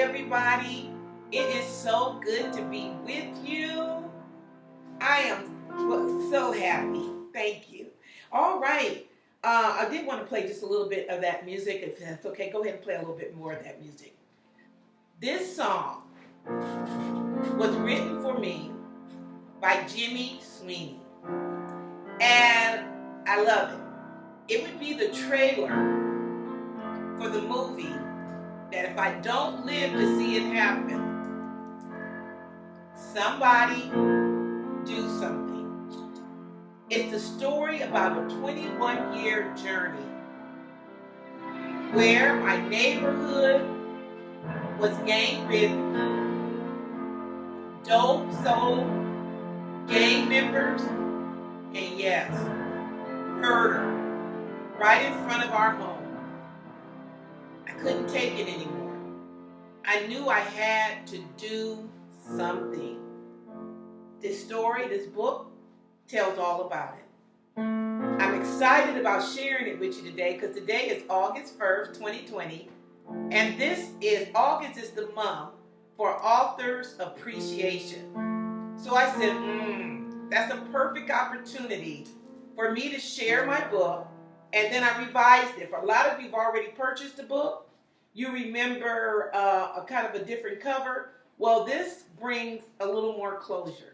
everybody. It is so good to be with you. I am so happy. Thank you. All right. I did want to play just a little bit of that music. If that's okay, go ahead and play a little bit more of that music. This song was written for me by Jimmy Sweeney. And I love it. It would be the trailer for the movie that if I don't live to see it happen, somebody do something. It's the story about a 21-year journey where my neighborhood was gang-ridden, dope sold, gang members, and yes, murder right in front of our home. I couldn't take it anymore. I knew I had to do something. This story, this book, tells all about it. I'm excited about sharing it with you today because today is August 1st, 2020, and August is the month for Authors Appreciation. So I said, that's a perfect opportunity for me to share my book, and then I revised it. For a lot of you who've already purchased the book, you remember a kind of a different cover. Well, this brings a little more closure.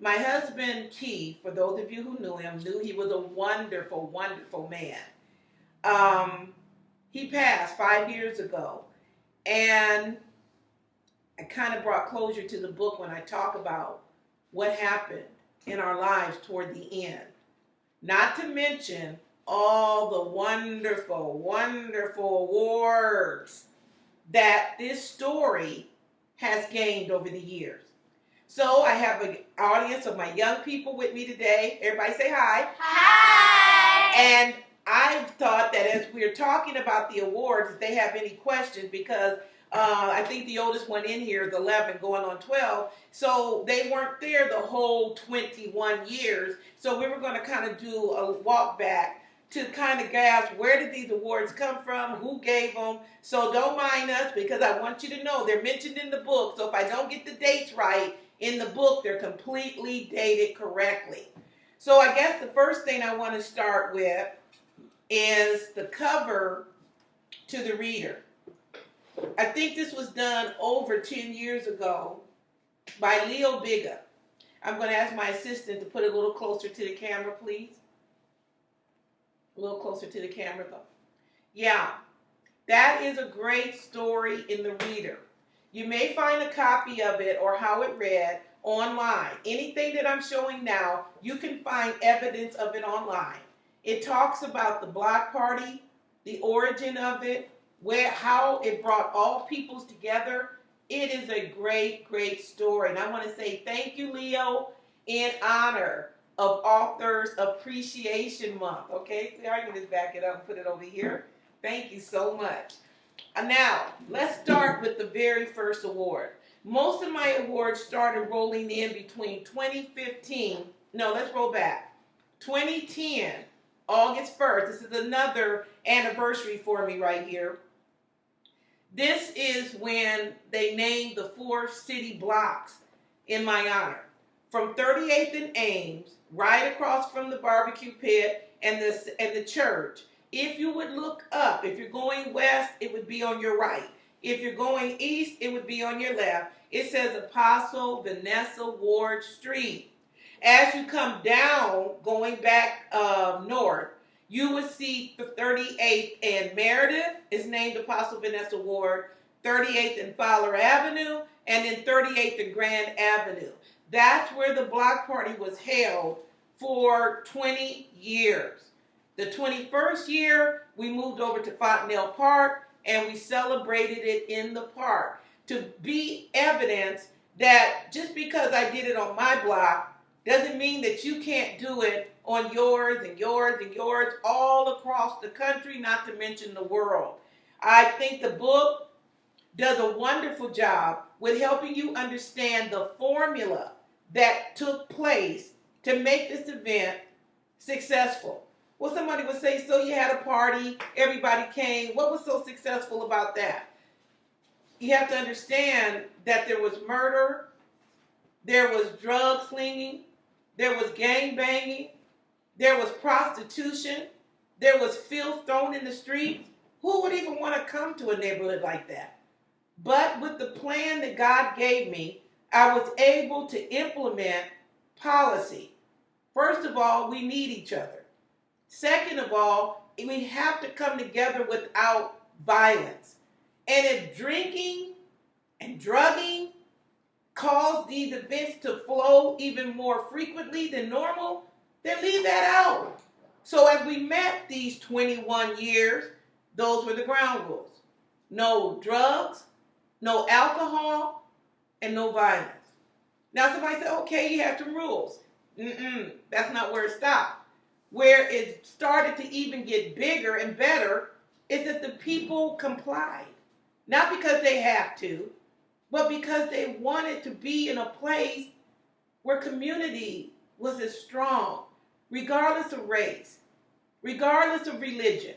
My husband, Keith, for those of you who knew him, knew he was a wonderful, wonderful man. He passed 5 years ago, and I kind of brought closure to the book when I talk about what happened in our lives toward the end. Not to mention all the wonderful, wonderful awards that this story has gained over the years. So I have an audience of my young people with me today. Everybody say hi. Hi. And I thought that as we're talking about the awards, if they have any questions, because I think the oldest one in here is 11 going on 12. So they weren't there the whole 21 years. So we were going to kind of do a walk back to kind of grasp where did these awards come from, who gave them. So don't mind us because I want you to know they're mentioned in the book. So if I don't get the dates right in the book, they're completely dated correctly. So I guess the first thing I want to start with is the cover to the reader. I think this was done over 10 years ago by Leo Biga. I'm going to ask my assistant to put it a little closer to the camera, please. A little closer to the camera, though. Yeah, that is a great story in the reader. You may find a copy of it or how it read online. Anything that I'm showing now, you can find evidence of it online. It talks about the block party, the origin of it, how it brought all peoples together. It is a great, great story. And I want to say thank you, Leo, in honor of Authors Appreciation Month. Okay, so I can just back it up and put it over here. Thank you so much. Now, let's start with the very first award. Most of my awards started rolling in between 2015. No, let's roll back. 2010, August 1st. This is another anniversary for me right here. This is when they named the 4 city blocks in my honor. From 38th and Ames, right across from the barbecue pit and the church. If you would look up, if you're going west, it would be on your right. If you're going east, it would be on your left. It says Apostle Vanessa Ward Street. As you come down, going back north, you would see the 38th and Meredith is named Apostle Vanessa Ward, 38th and Fowler Avenue, and then 38th and Grand Avenue. That's where the block party was held for 20 years. The 21st year, we moved over to Fontenelle Park, and we celebrated it in the park to be evidence that just because I did it on my block doesn't mean that you can't do it on yours and yours and yours all across the country, not to mention the world. I think the book does a wonderful job with helping you understand the formula that took place to make this event successful. Well, somebody would say, so you had a party, everybody came. What was so successful about that? you have to understand that there was murder, there was drug slinging, there was gang banging, there was prostitution, there was filth thrown in the streets. Who would even want to come to a neighborhood like that? But with the plan that God gave me, I was able to implement policy. First of all, we need each other. Second of all, we have to come together without violence. And if drinking and drugging cause these events to flow even more frequently than normal, then leave that out. So as we met these 21 years, those were the ground rules. No drugs, no alcohol, and no violence. Now somebody said, okay, you have some rules. That's not where it stopped. Where it started to even get bigger and better is that the people complied. Not because they have to, but because they wanted to be in a place where community was as strong, regardless of race, regardless of religion,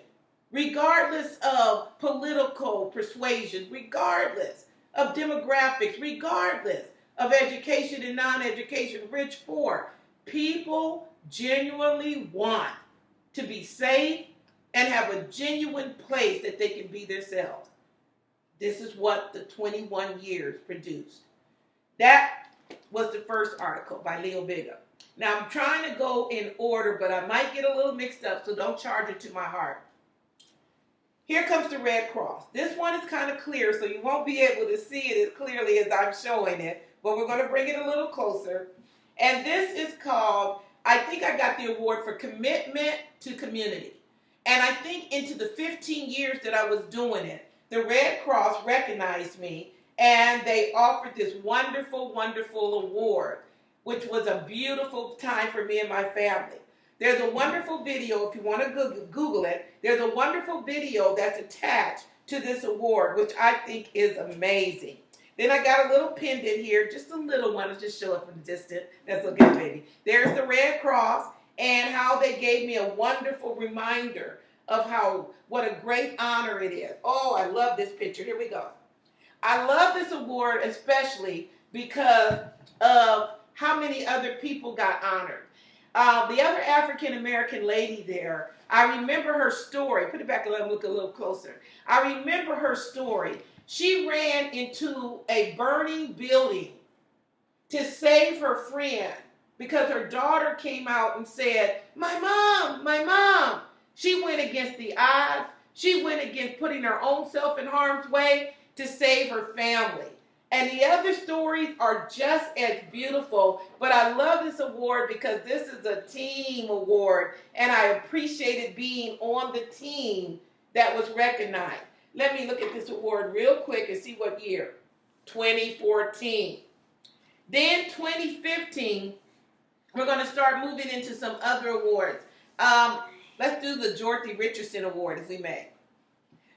regardless of political persuasion, regardless of demographics, regardless of education and non-education, rich, poor. People genuinely want to be safe and have a genuine place that they can be themselves. This is what the 21 years produced. That was the first article by Leo Bigger. Now I'm trying to go in order, but I might get a little mixed up, so don't charge it to my heart. Here comes the Red Cross. This one is kind of clear, so you won't be able to see it as clearly as I'm showing it, but we're going to bring it a little closer. And this is called, I think I got the award for commitment to community. And I think into the 15 years that I was doing it, the Red Cross recognized me, and they offered this wonderful, wonderful award, which was a beautiful time for me and my family. There's a wonderful video, if you want to Google it, there's a wonderful video that's attached to this award, which I think is amazing. Then I got a little pendant here, just a little one to just show it from the distance. That's okay, baby. There's the Red Cross and how they gave me a wonderful reminder of what a great honor it is. Oh, I love this picture. Here we go. I love this award especially because of how many other people got honored. The other African-American lady there, I remember her story. Put it back and let me look a little closer. I remember her story. She ran into a burning building to save her friend because her daughter came out and said, my mom, my mom. She went against the odds. She went against putting her own self in harm's way to save her family. And the other stories are just as beautiful, but I love this award because this is a team award, and I appreciated being on the team that was recognized. Let me look at this award real quick and see what year. 2014. Then 2015, we're going to start moving into some other awards. Let's do the Dorothy Richardson Award, if we may.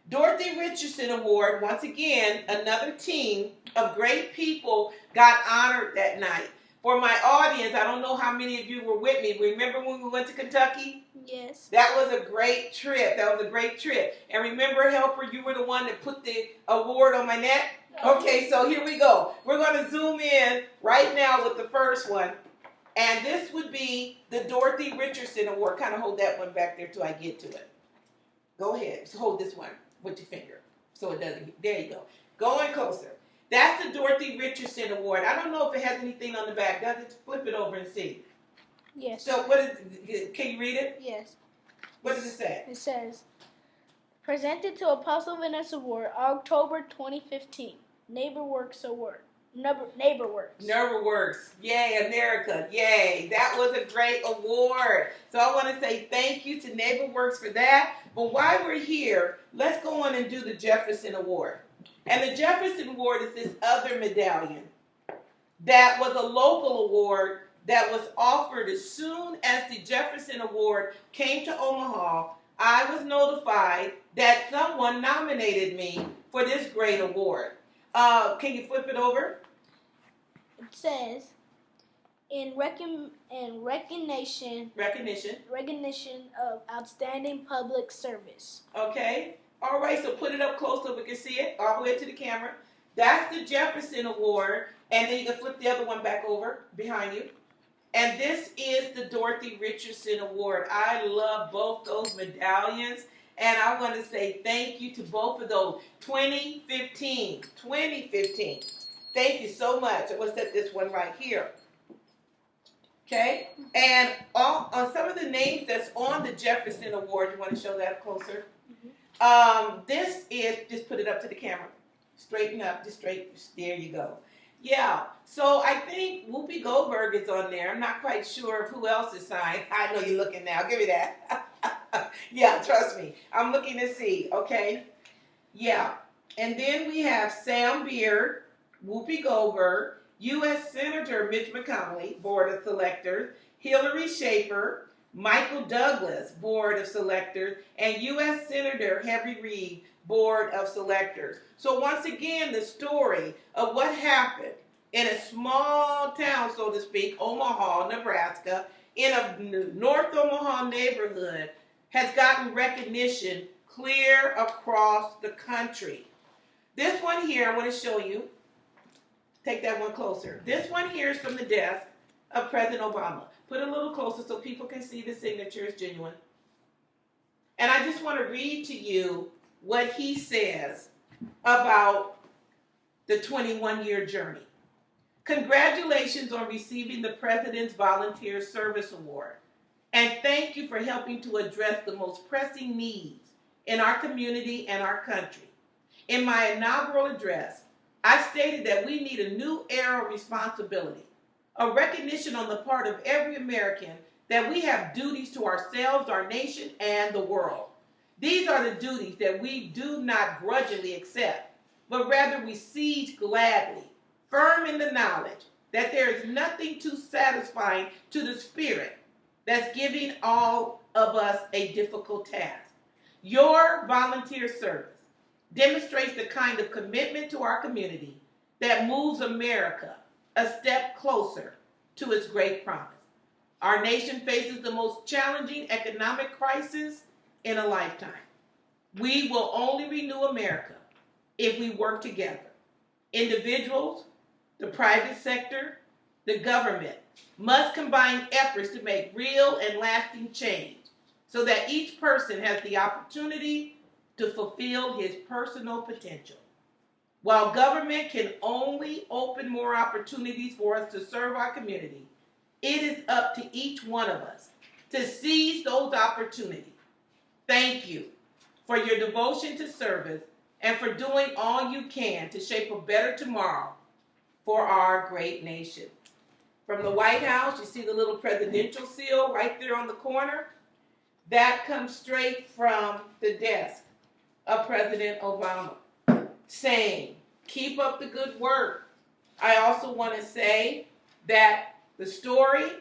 Dorothy Richardson Award, once again, another team of great people got honored that night. For my audience, I don't know how many of you were with me. Remember when we went to Kentucky? Yes. That was a great trip. And remember, Helper, you were the one that put the award on my neck? Okay, so here we go. We're going to zoom in right now with the first one. And this would be the Dorothy Richardson Award. Kind of hold that one back there till I get to it. Go ahead. So hold this one with your finger so it doesn't. There you go. Going closer. That's the Dorothy Richardson Award. I don't know if it has anything on the back. Does it? Flip it over and see. Yes. So what is? Can you read it? Yes. What does it say? It says, presented to Apostle Vanessa Ward, October 2015. NeighborWorks Award. NeighborWorks. Yay, America. Yay. That was a great award. So I want to say thank you to NeighborWorks for that. But while we're here, let's go on and do the Jefferson Award. And the Jefferson Award is this other medallion that was a local award that was offered as soon as the Jefferson Award came to Omaha. I was notified that someone nominated me for this great award. Can you flip it over? It says, in recognition of outstanding public service. Okay. All right, so put it up close so we can see it all the way to the camera. That's the Jefferson Award. And then you can flip the other one back over behind you. And this is the Dorothy Richardson Award. I love both those medallions. And I want to say thank you to both of those. 2015. 2015. Thank you so much. I'm going to set this one right here. Okay? And on some of the names that's on the Jefferson Award, you want to show that closer? This is, just put it up to the camera. Straighten up, just straight, there you go. Yeah, so I think Whoopi Goldberg is on there. I'm not quite sure of who else is signed. I know you're looking now. Give me that. Yeah, trust me. I'm looking to see, okay? Yeah. And then we have Sam Beard, Whoopi Goldberg, U.S. Senator Mitch McConnell, Board of Selectors, Hillary Schaefer, Michael Douglas, Board of Selectors, and U.S. Senator Henry Reid, Board of Selectors. So once again, the story of what happened in a small town, so to speak, Omaha, Nebraska, in a North Omaha neighborhood, has gotten recognition clear across the country. This one here, I want to show you. Take that one closer. This one here is from the desk of President Obama. Put it a little closer so people can see the signature is genuine. And I just want to read to you what he says about the 21-year journey. Congratulations on receiving the President's Volunteer Service Award. And thank you for helping to address the most pressing needs in our community and our country. In my inaugural address, I stated that we need a new era of responsibility, a recognition on the part of every American that we have duties to ourselves, our nation, and the world. These are the duties that we do not grudgingly accept, but rather we seize gladly, firm in the knowledge that there is nothing too satisfying to the spirit that's giving all of us a difficult task. Your volunteer service demonstrates the kind of commitment to our community that moves America a step closer to its great promise. Our nation faces the most challenging economic crisis in a lifetime. We will only renew America if we work together. Individuals, the private sector, the government must combine efforts to make real and lasting change so that each person has the opportunity to fulfill his personal potential. While government can only open more opportunities for us to serve our community, it is up to each one of us to seize those opportunities. Thank you for your devotion to service and for doing all you can to shape a better tomorrow for our great nation. From the White House, you see the little presidential seal right there on the corner. That comes straight from the desk of President Obama, saying, keep up the good work. I also want to say that the story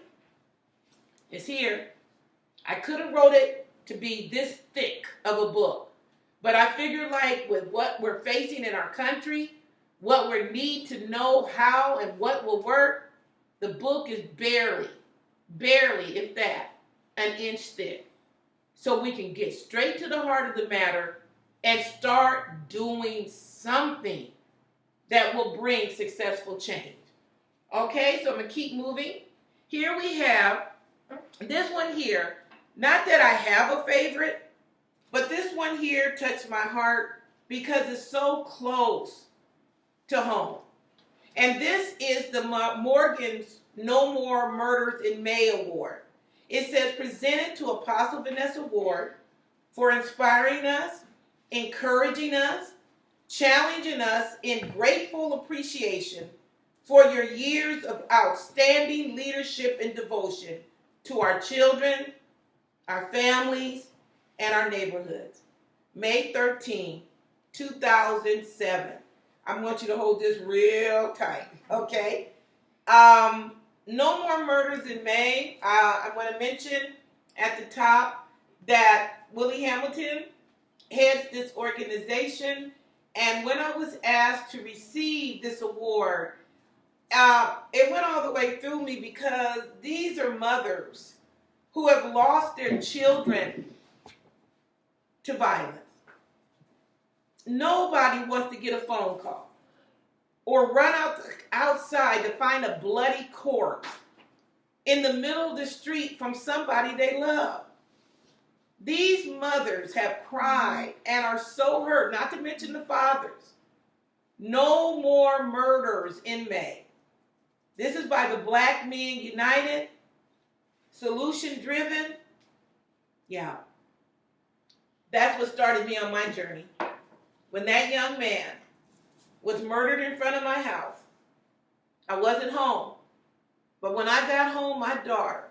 is here. I could have wrote it to be this thick of a book, but I figured like with what we're facing in our country, what we need to know how and what will work, the book is barely, if that, an inch thick. So we can get straight to the heart of the matter and start doing something that will bring successful change. Okay, so I'm going to keep moving. Here we have this one here. Not that I have a favorite, but this one here touched my heart because it's so close to home. And this is the Morgan's No More Murders in May Award. It says, presented to Apostle Vanessa Ward for inspiring us, encouraging us, challenging us in grateful appreciation for your years of outstanding leadership and devotion to our children, our families, and our neighborhoods. May 13, 2007. I want you to hold this real tight, okay? No More Murders in May. I want to mention at the top that Willie Hamilton heads this organization. And when I was asked to receive this award, it went all the way through me because these are mothers who have lost their children to violence. Nobody wants to get a phone call or run outside to find a bloody corpse in the middle of the street from somebody they love. These mothers have cried and are so hurt, not to mention the fathers. No more murders in May. This is by the Black Men United, solution driven. Yeah. That's what started me on my journey. When that young man was murdered in front of my house, I wasn't home. But when I got home, my daughter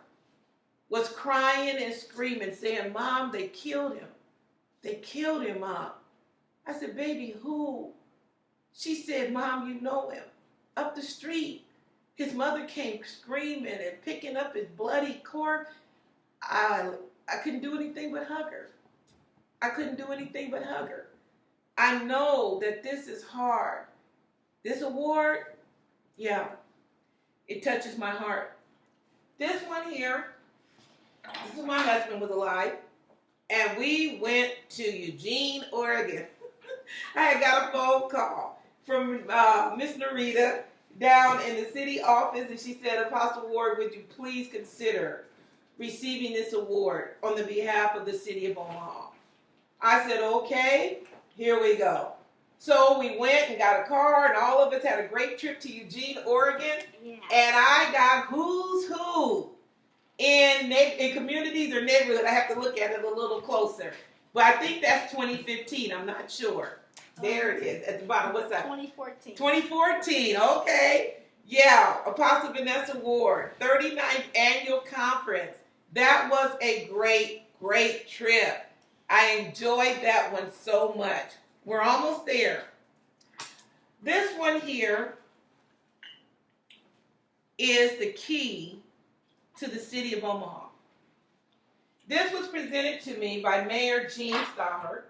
was crying and screaming, saying, Mom, they killed him. They killed him, Mom. I said, baby, who? She said, Mom, you know him. Up the street. His mother came screaming and picking up his bloody corpse. I couldn't do anything but hug her. I couldn't do anything but hug her. I know that this is hard. This award, yeah, it touches my heart. This one here, this is my husband was alive, and we went to Eugene, Oregon. I had got a phone call from Miss Narita down in the city office, and she said, Apostle Ward, would you please consider receiving this award on the behalf of the city of Omaha? I said, okay, here we go. So we went and got a car, and all of us had a great trip to Eugene, Oregon, and I got who's who in communities or neighborhoods. I have to look at it a little closer. But I think that's 2015. I'm not sure. There it is at the bottom. What's that? 2014. 2014. Okay. Yeah. Apostle Vanessa Ward, 39th Annual Conference. That was a great, great trip. I enjoyed that one so much. We're almost there. This one here is the key to the city of Omaha. This was presented to me by Mayor Gene Stoddard.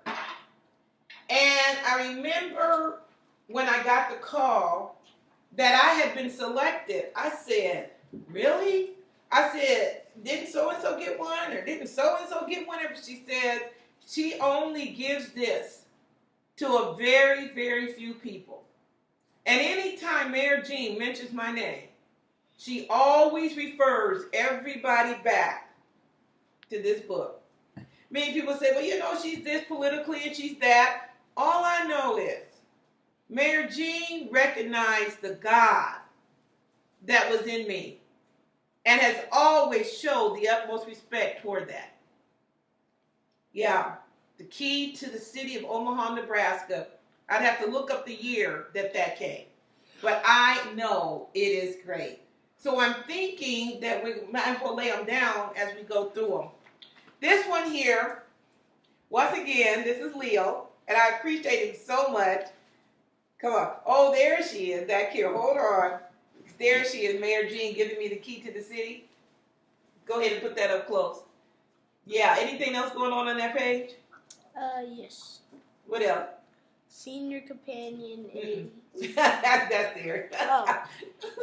And I remember when I got the call that I had been selected. I said, really? I said, didn't so-and-so get one? Or didn't so-and-so get one? And she said, she only gives this to a very, very few people. And anytime Mayor Jean mentions my name, she always refers everybody back to this book. Many people say, well, you know, she's this politically and she's that. All I know is Mayor Jean recognized the God that was in me and has always showed the utmost respect toward that. Yeah, the key to the city of Omaha, Nebraska. I'd have to look up the year that came. But I know it is great. So I'm thinking that we might as well lay them down as we go through them. This one here, once again, this is Leo, and I appreciate him so much. Come on. Oh, there she is back here. Hold on. There she is, Mayor Jean, giving me the key to the city. Go ahead and put that up close. Yeah, anything else going on that page? Yes. What else? Senior companion aid. That's there. Oh.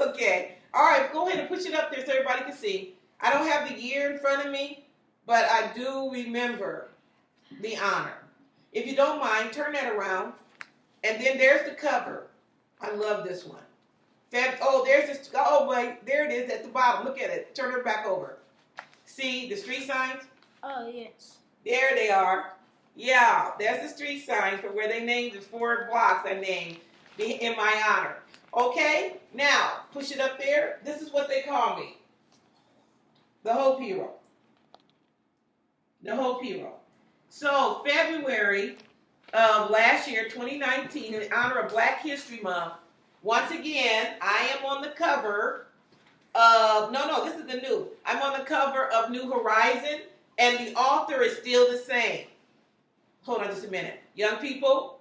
Okay. All right, go ahead and push it up there so everybody can see. I don't have the year in front of me, but I do remember the honor. If you don't mind, turn that around. And then there's the cover. I love this one. Oh, there's this. Oh, wait, there it is at the bottom. Look at it. Turn it back over. See the street signs? Oh, yes. There they are. Yeah, there's the street signs for where they named the 4 blocks I named in my honor. Okay, now push it up there. This is what they call me. The Hope Hero. The Hope Hero. So February of last year, 2019, in honor of Black History Month, once again, I am on the cover of, this is the new. I'm on the cover of New Horizon, and the author is still the same. Hold on just a minute. Young people,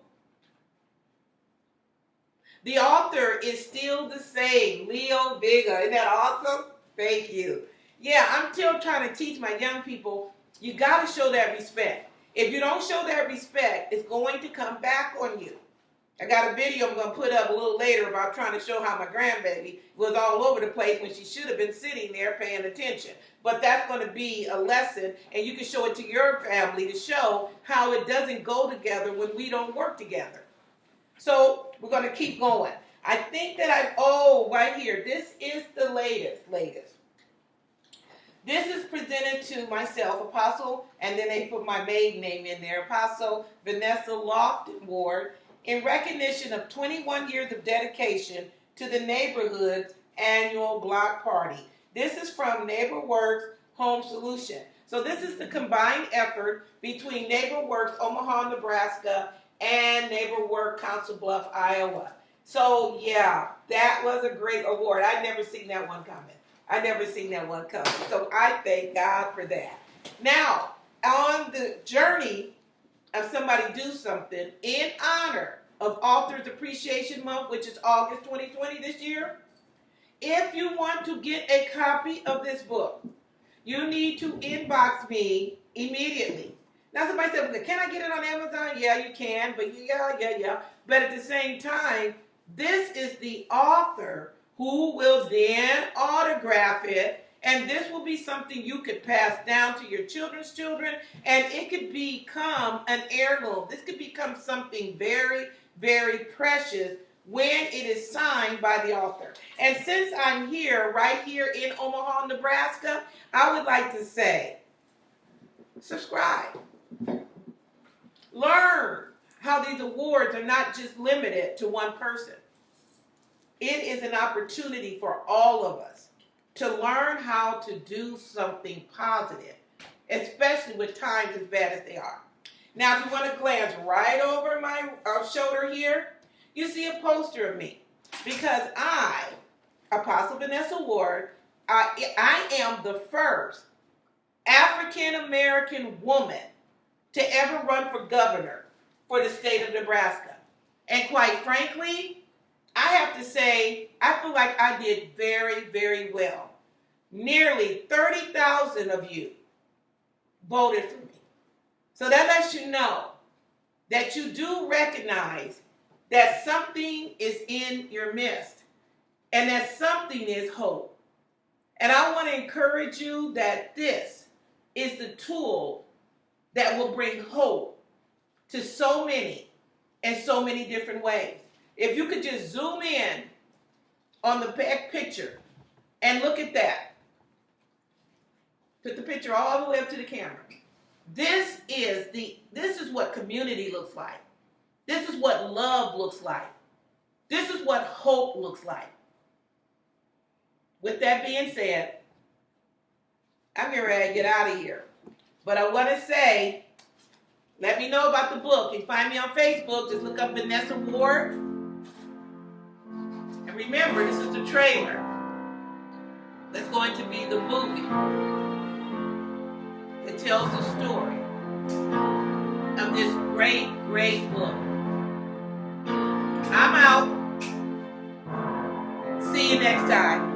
the author is still the same, Leo Vega. Isn't that awesome? Thank you. Yeah, I'm still trying to teach my young people, you got to show that respect. If you don't show that respect, it's going to come back on you. I got a video I'm going to put up a little later about trying to show how my grandbaby was all over the place when she should have been sitting there paying attention. But that's going to be a lesson, and you can show it to your family to show how it doesn't go together when we don't work together. So we're going to keep going. I think that right here. This is the latest. This is presented to myself, Apostle, and then they put my maiden name in there, Apostle Vanessa Lofton Ward, in recognition of 21 years of dedication to the neighborhood's annual block party. This is from NeighborWorks Home Solution. So this is the combined effort between NeighborWorks Omaha, Nebraska, and NeighborWorks Council Bluffs, Iowa. So yeah, that was a great award. I'd never seen that one coming. So I thank God for that. Now, on the journey of somebody do something in honor of Authors Appreciation Month, which is August 2020 this year, if you want to get a copy of this book, you need to inbox me immediately. Now somebody said, well, can I get it on Amazon? Yeah, you can, but yeah. But at the same time, this is the author who will then autograph it, and this will be something you could pass down to your children's children, and it could become an heirloom. This could become something very, very precious when it is signed by the author. And since I'm here, right here in Omaha, Nebraska, I would like to say, subscribe. Learn how these awards are not just limited to one person. It is an opportunity for all of us to learn how to do something positive, especially with times as bad as they are. Now, if you want to glance right over my shoulder here, you see a poster of me, because I, Apostle Vanessa Ward, I am the first African-American woman to ever run for governor for the state of Nebraska. And quite frankly, I have to say, I feel like I did very, very well. Nearly 30,000 of you voted for me. So that lets you know that you do recognize that something is in your midst, and that something is hope. And I want to encourage you that this is the tool that will bring hope to so many in so many different ways. If you could just zoom in on the back picture and look at that. Put the picture all the way up to the camera. This is what community looks like. This is what love looks like. This is what hope looks like. With that being said, I'm getting ready to get out of here. But I want to say, let me know about the book. You can find me on Facebook. Just look up Vanessa Ward. And remember, this is the trailer. That's going to be the movie that tells the story of this great, great book. I'm out. See you next time.